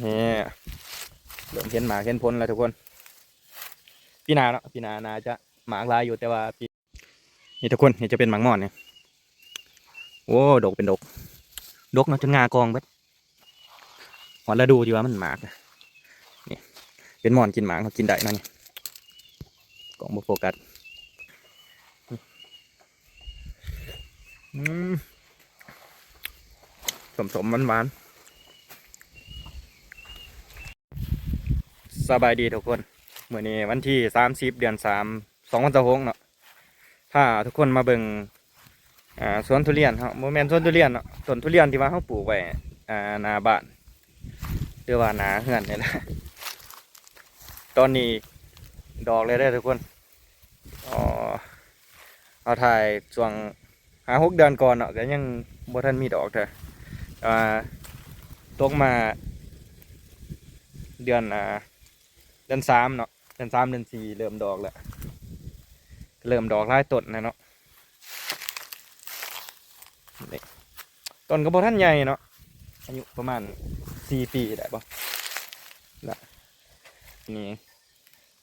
นี่เริ่มเห็นหมากเห็นผลแล้วทุกคนพี่นาเนาะพี่นานาจะหมากลายอยู่แต่ว่าพี่นี่ทุกคนนี่จะเป็นหมากม่อนเนี่ยโอ้ดกเป็นดกเนาะจนงากองเบิดหอนแล้วดูดีว่ามันหมากนี่เป็นม่อนกินหมากเขากินได้เนาะนี่กล่องบ่โฟกัสอืมสมหวานๆสบายดีทุกคนเมื่อนี้วันที่30 เดือน 3 2026เนาะถ้าทุกคนมาเบิ่งสวนทุเรียนเฮาโมเมนต์สวนทุเรียนเนาะต้นทุเรียนที่ว่าเขาปลูกไว้หน้าบ้านหรือว่าหน้าเฮือนนี่แหละตอนนี้ดอกเลยได้อทุกคนอ๋อเอาถ่ายช่วง5-6 เดือนก่อนเนาะก็ยังบ่ทันมีดอกเถอะตกมาเดือนเดือน 3เนาะเดือน 3เดือน 4เริ่มดอกแล้วเริ่มดอกหลายต้นนะเนาะนี่ต้นก็บ่ทันใหญ่เนาะอายุประมาณ4 ปีได้ปะละนี่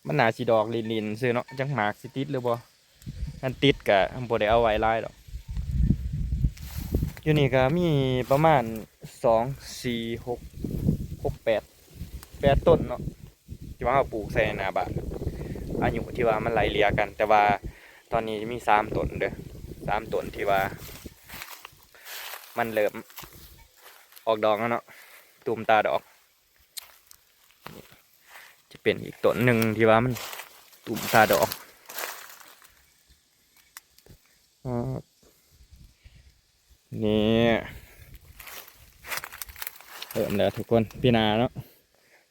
มันน่าสิดอกลินๆซื่อเนาะจังหมากสิติดหรือบ่อันติดก็บ่ได้เอาไว้หลายดอกอยู่นี่ก็มีประมาณ2 4 6 8 ต้นเนาะที่ว่าเราปลูกใส่หน้าบ้านอายุที่ว่ามันไล่เลี่ยกันแต่ว่าตอนนี้มี3 ต้นเด้อ3 ต้นที่ว่ามันเริ่มออกดอกแล้วเนาะตูมตาดอกจะเป็นอีกต้นหนึ่งที่ว่ามันตูมตาดอกนี่เริ่มแล้วทุกคนพี่นาเนาะ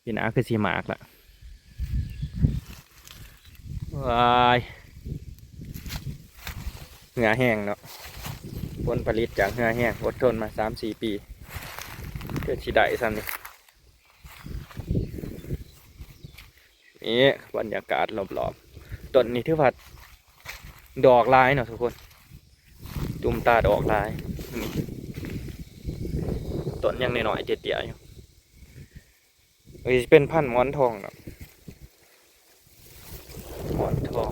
พี่นาคือสีหมากละว้ายเหงื่อแห้งเนาะผลผลิตจากเหงื่อแห้งอดทนมา3-4 ปีเกิดชีได้ซ้ำนี่บรรยากาศรอบๆต้นนี้ถือว่าดอกลายเนาะทุกคนตุ่มตาดอกลายนี่ต้นยังน้อยๆเตี้ยๆอยู่เป็นพันธุ์หมอนทองเนาะหมอนทอง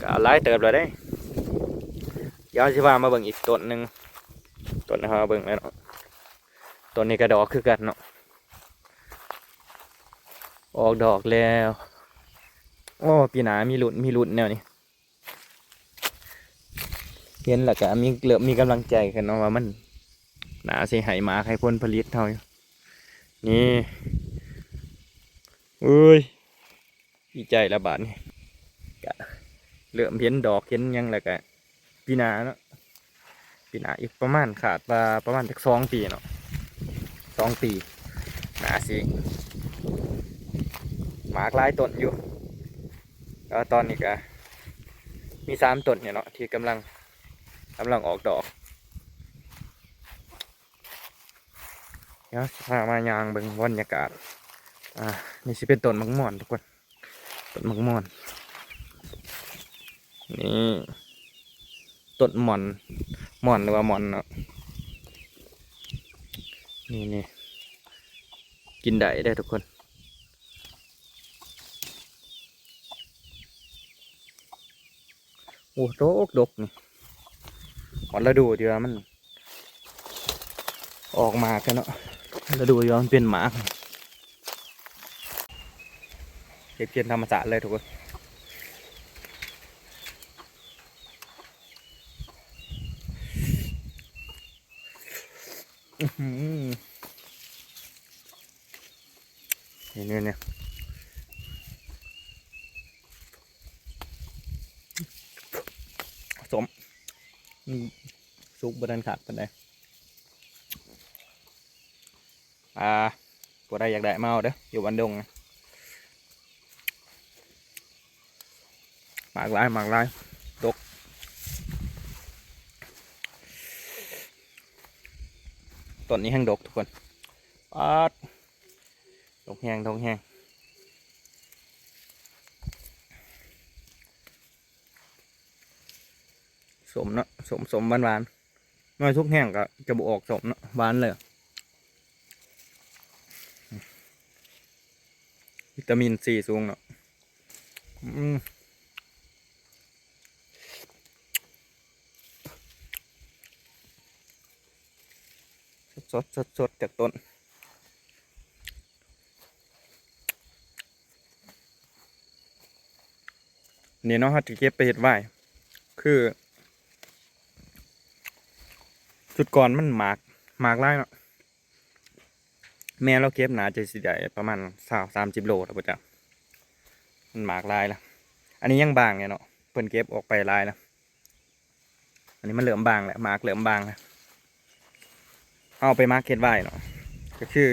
ก็หลายเติบเลยได้เดี๋ยวสิว่ามาเบิ่งอีกต้นหนึ่งต้นนะครับเบิ่งแล้วเนาะต้นนี้กระดอกคือกันเนาะออกดอกแล้วโอ้ปีหน้ามีลุ้นแนวนี้เห็นแล้วก็เริ่มมีกำลังใจกันเนาะว่ามันหนาสิให้มาให้ผลผลิตเท่าอยู่นี่เอ้ยดีใจละบาทนี่ก็เริ่มเห็นดอกเห็นหยังแล้วก็ปีหน้าเนาะปีหน้าอีกประมาณขาดว่าประมาณสัก2 ปีเนาะ2 ปีหนาสิหมากหลายต้นอยู่แล้วตอนนี้ก็มี3 ต้นเนี่ยเนาะที่กำลังออกดอกเดี๋ยวพามายางเบิ่งบรรยากาศนี่สิเป็นต้นมะม่อนทุกคนต้นมะม่อนนี่ต้นหม่อนหรือว่าหม่อนเนาะนี่กินได้ทุกคนโอ้ดกนี่หอนแล้วดูดีว่ามันออกมากันเนาะแล้วดูดีว่ามันเป็นหมากเก็บเกี่ยนธรรมชาติเลยทุกคนเนี่ยสมสุกบดันขาดกันได้ผู้ใดอยากได้มาเอาเด้ออยู่บันดงหมากลายดกต้นนี้แห้งดกทุกคนดกแห้งสมเนาะสมหวาน น้อยทุกแห้งก็จะบออกสมเนาะหวานเลยวิตามินซีสูงเนาะสดจากต้นนี่เนาะฮัตติเก็บไปเห็ดไว้คือจุดก่อนมันหมากไล่เนาะแม่เราเก็บหนาจะสิได้ประมาณ30 โลแล้วป่ะจ๊ะมันหมากลายละอันนี้ยังบางไงเนาะเพิ่นเก็บออกไปลายแล้วอันนี้มันเหลือมบางแหละหมากเหลือมบางแล้วเอาไปมาร์เก็ตไว้เนาะก็คือ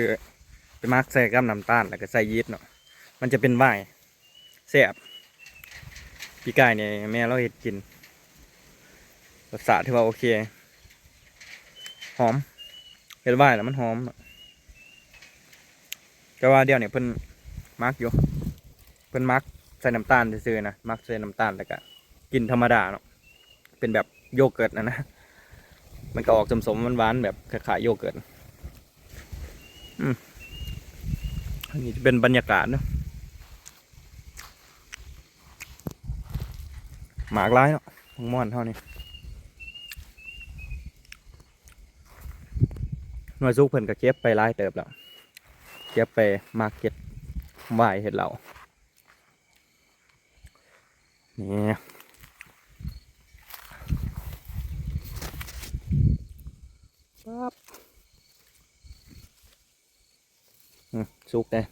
ไปมาร์กใส่กับน้ำตาลแล้วก็ใส่ยีสต์เนาะมันจะเป็นไวน์แซ่บพี่กายเนี่ยแม่เราเห็ดกินรสชาติที่ว่าโอเคหอมเห็ดไวน์แล้วมันหอมแต่ว่าเดี๋ยวเนี่ยเพิ่นมาร์กอยู่เพิ่นมาร์กใส่น้ำตาลซื่อๆนะมาร์กใส่น้ำตาลแล้วก็กินธรรมดาเนาะเป็นแบบโยเกิร์ตนะมันก็ออกสมๆหวานๆแบบคล้ายๆโยเกิร์ตอันนี้จะเป็นบรรยากาศเนาะหมากร้ายเนาะม่อนเท่านี้หน่วยซุกเพิ่นก็เก็บไปร้ายเติบแล้วเก็บไปมาร์เก็ตไหวเห็ดเรานี่ปั๊บซุกได้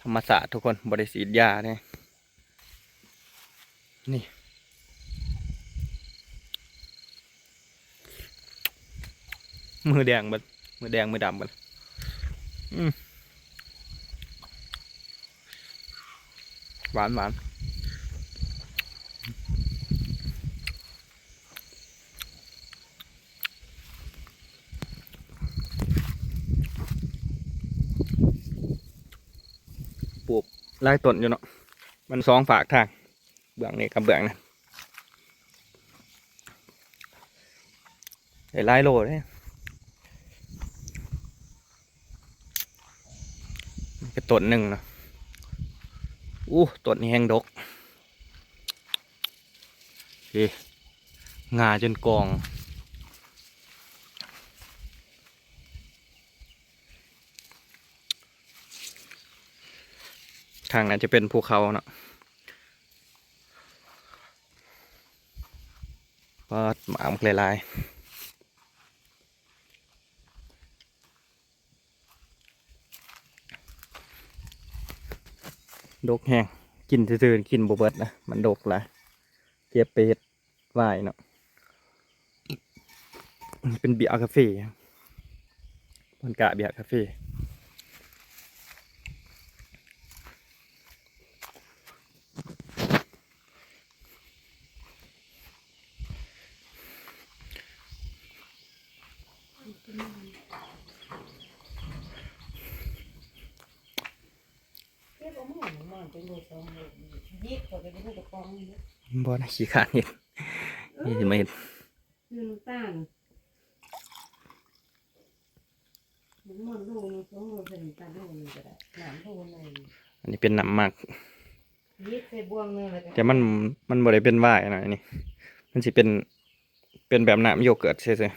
ธรรมศาสตร์ทุกคนบริสีดยาเนี่ยนี่มือแดงบัดมือแดงมือดำบัดหวานหวานปลูกไล่ต้นอยู่เนาะมันสองฝากทางเบื้องนี้กับเบื้องนั้นไอ้ไล่โลเลยก็ต้นหนึ่งเนาะต้นนี้แห้งดกงาจนกองทางนั้นจะเป็นภูเขาเนาะก็หมามันลายดกแห้งกินซื่อๆกินบ่เบิดนะมันดกละเก็บไปเฮ็ดไว้เนาะเป็นเบียร์คาเฟ่มันกะเบียร์คาเฟ่บ่ได้ขี้ขาดเห็ดนี่สิมาเห็ดน้ำตาลมันโลนึง2 โลใส่น้ำตาลโลนึงก็ได้น้ำโลนึงอันนี้เป็นน้ำหมักยีสต์ใส่บวงนึงแล้วก็แต่มันบ่ได้เป็นไวน์นะอันนี้มันสิเป็นแบบน้ำโยเกิร์ตซื่อ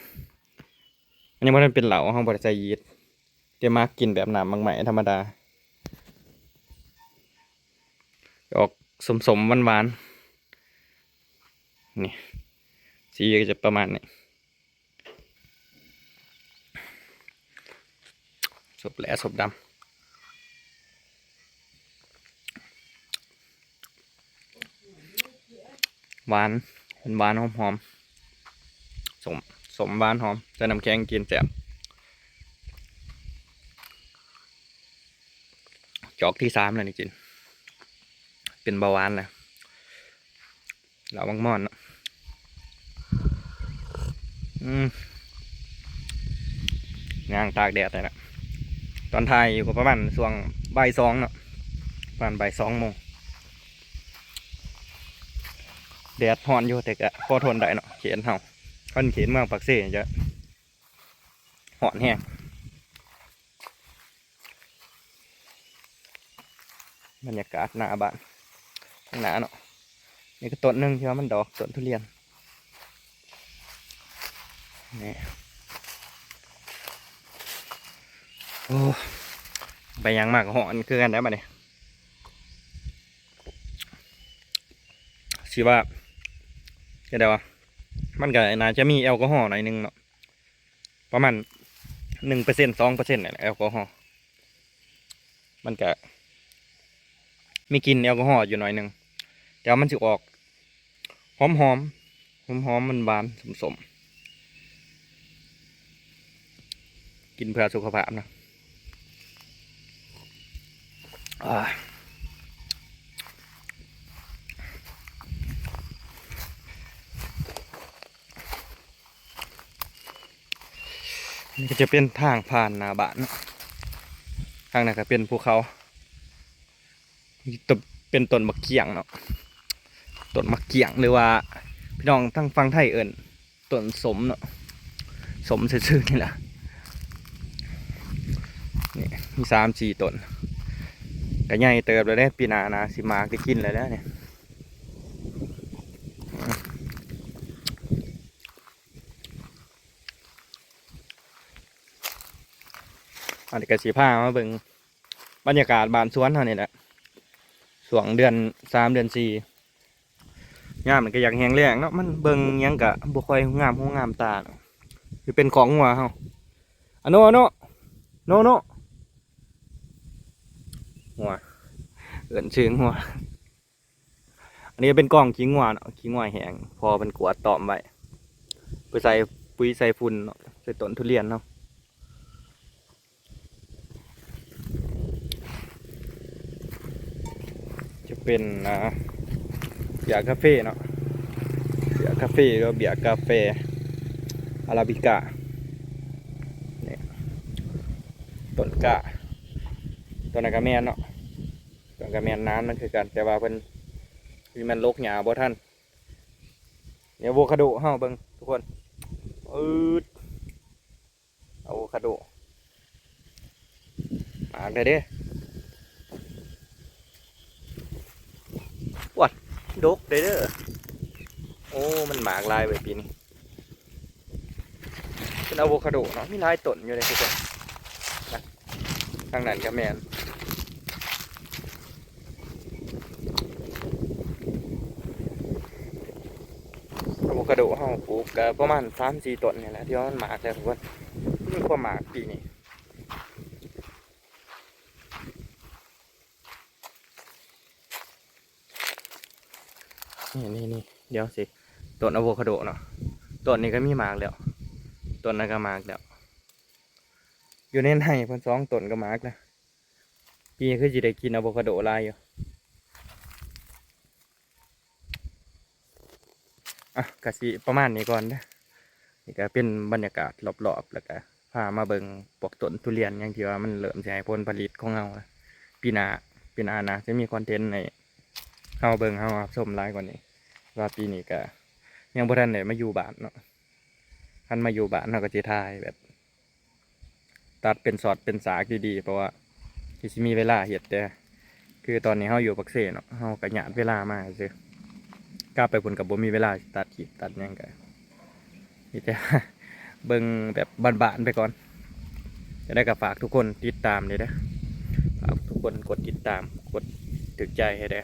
ๆอันนี้มันเป็นเหลาเฮาบ่ได้ใส่ยีสต์แต่มากินแบบน้ำมักไหมธรรมดาออกสมๆหวานๆนี่สีก็จะประมาณนี้ศพแหลศพดำหวานเป็นหวานหอมๆสมหวานหอมจะน้ำแข็งกินแจ่มจอกที่3แล้วนี่กินเป็นเบาหวานแล้วเราบังม่อนเนาะงา างตากแดดนี่แหละตอนถ่ายอยู่ก็ประมาณช่วงบ่ายสองเนาะประมาณบ่าย2 โมงแดดร้อนอยู่แต่ก็พอทนได้เนาะเขียนเฮาคันเขียนเมืองปักเสจะร้อนแห้งบรรยากาศหน้าบ้านข้างหน้าเนาะนี่ก็ต้นหนึงที่ว่ามันดอกต้นทุเรียนนี่โอ้ไปยังมากหอนคือกันได้มาเนี่ยสิว่าก็ได้ว่ามันก็น่าจะมีแอลกอฮอล์หน่อยหนึงเนาะประมาณ1% 2%นี่แหละแอลกอฮอล์มันก็มีกลิ่นแอลกอฮอล์อยู่หน่อยหนึงแต่ว่ามันจะออกหอมหอมหอมหอมมันบานสมๆกินเพื่อสุขภาพนะนี่ก็จะเป็นทางผ่านหน้าบ้านเนาะทางนั้นก็เป็นภูเขาต้นเป็นต้นมะเขียงเนาะต้นมะเขียงหรือว่าพี่น้องทั้งฟังไทยเอิ้นต้นสมเนาะสมซื่อๆนี่แหละนี่มี3-4 ต้นก็ใหญ่เติบเลยได้ปีหน้านะสิมากได้กินเลยแล้วเนี่ยอันนี้ก็สิพามาเบิ่งบรรยากาศบ้านสวนเท่านี้แหละช่วงเดือน3 เดือน 4งามมันก็อยากแห้งแล้งเนาะมันเบิ่งหยังกะบ่ค่อยงามหูงามตาเนาะคือเป็นของหัวเฮาอะโนอะโนโนโนหัวเอิ้นชื่อหัวอันนี้เป็นกล้องขี้งัวเนาะขี้งัวแห้งพอเป็นกวาดตอมไว้ไปใส่ปุ๋ยใส่ฝุ่นเนาะใส่ต้นทุเรียนเนาะจะเป็นเบียร์คาเฟ่เนาะเบียร์คาเฟ่หรือเบียร์กาแฟอาราบิก้าเนี่ยต้นกะต้นกระแมนเนาะต้นกระแมนน้ำนั่นคือกันแต่ว่าเป็นมันลกหญ้าบ่ท่านเนี่ยอะโวคาโดเฮาเบิ่งทุกคนอืดอะโวคาโดหมากได้เด้วัดดกได้เด้อโอ้มันหมากลายไปปีนี้เป็นอะโวคาโดเนาะมีหลายต้นอยู่เลยทุกคนนะทางนั้นก็แมนอะโวคาโดเฮาปลูกก็ประมาณ3-4 ต้นนี่แหละที่ว่ามันหมากแล้วทุกคนมีความหมากปีนี้นี่เดี๋ยวสิต้นอะโวคาโดเนาะต้นนี้ก็มีหมากแล้วต้นนั้นก็หมากแล้วอยู่ในไร่เพิ่น2 ต้นก็หมากนะปีนี้คือสิได้กินอะโวคาโดหลายอยู่อ่ะก็สิประมาณนี้ก่อนนะนี่ก็เป็นบรรยากาศรอบๆแล้วก็พามาเบิ่งพวกต้นทุเรียนอย่างที่ว่ามันเริ่มสิให้ผลผลิตของเราปีหน้านะจะมีคอนเทนต์ในเฮาเบิ่งเฮาชมหลายกว่านี้ว่าปีนี้ก็ยังบ่ทันได้มาอยู่บ้านเนาะคันมาอยู่บ้านเฮาก็สิถ่ายแบบตัดเป็นช็อตเป็นสากดีๆเพราะว่าสิมีเวลาเฮ็ดแต่คือตอนนี้เฮาอยู่ปักเสเนาะเฮาก็หยาดเวลามาซื่อกลับไปพุ่นก็บ่มีเวลาตัดคลิปตัดหยังก็มีแต่ เบิ่งแบบบ้านๆไปก่อนจะได้ก็ฝากทุกคนติดตามเลยนะฝากทุกคนกดติดตามกดถึกใจให้ได้